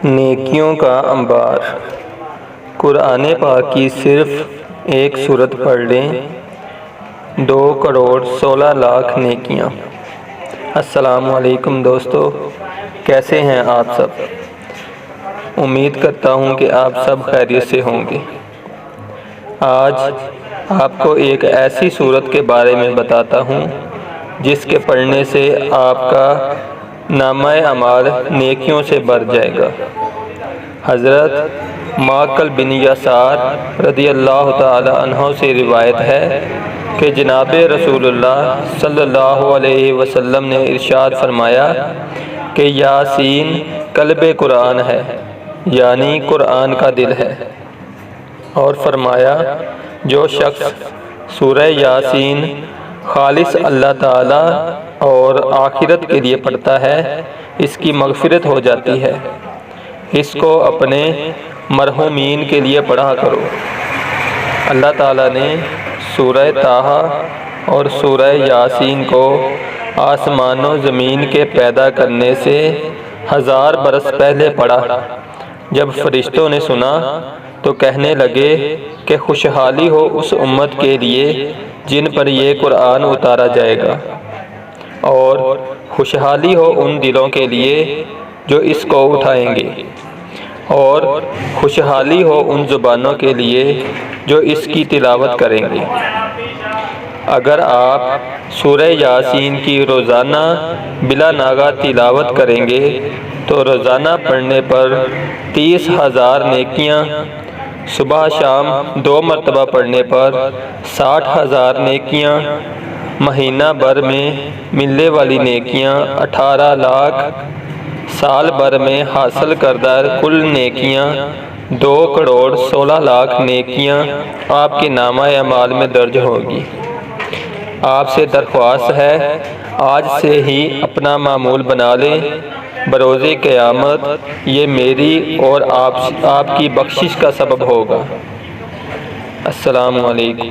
نیکیوں کا انبار۔ قرآن پاک کی صرف ایک سورت پڑھ لیں، 2,16,00,000 نیکیاں۔ السلام علیکم دوستو، کیسے ہیں آپ سب؟ امید کرتا ہوں کہ آپ سب خیریت سے ہوں گے۔ آج آپ کو ایک ایسی سورت کے بارے میں بتاتا ہوں جس کے پڑھنے سے آپ کا نامہ اعمال نیکیوں سے بھر جائے گا۔ حضرت معقل بن یسار رضی اللہ تعالی عنہ سے روایت ہے کہ جناب رسول اللہ صلی اللہ علیہ وسلم نے ارشاد فرمایا کہ یاسین قلب قرآن ہے، یعنی قرآن کا دل ہے، اور فرمایا جو شخص سورہ یاسین خالص اللہ تعالی اور آخرت کے لیے پڑھتا ہے اس کی مغفرت ہو جاتی ہے۔ اس کو اپنے مرحومین کے لیے پڑھا کرو۔ اللہ تعالیٰ نے سورہ طٰہٰ اور سورہ یاسین کو آسمان و زمین کے پیدا کرنے سے 1000 برس پہلے پڑھا۔ جب فرشتوں نے سنا تو کہنے لگے کہ خوشحالی ہو اس امت کے لیے جن پر یہ قرآن اتارا جائے گا، اور خوشحالی ہو ان دلوں کے لیے جو اس کو اٹھائیں گے، اور خوشحالی ہو ان زبانوں کے لیے جو اس کی تلاوت کریں گے۔ اگر آپ سورہ یاسین کی روزانہ بلا ناغہ تلاوت کریں گے تو روزانہ پڑھنے پر 30,000 نیکیاں، صبح شام 2 مرتبہ پڑھنے پر 60,000 نیکیاں، مہینہ بھر میں ملنے والی نیکیاں 18 لاکھ، سال بھر میں حاصل کردہ کل نیکیاں 2,16,00,000 نیکیاں آپ کے نامہ اعمال میں درج ہوگی۔ آپ سے درخواست ہے آج سے ہی اپنا معمول بنا لیں، بروز قیامت یہ میری اور آپ کی بخشش کا سبب ہوگا۔ السلام علیکم۔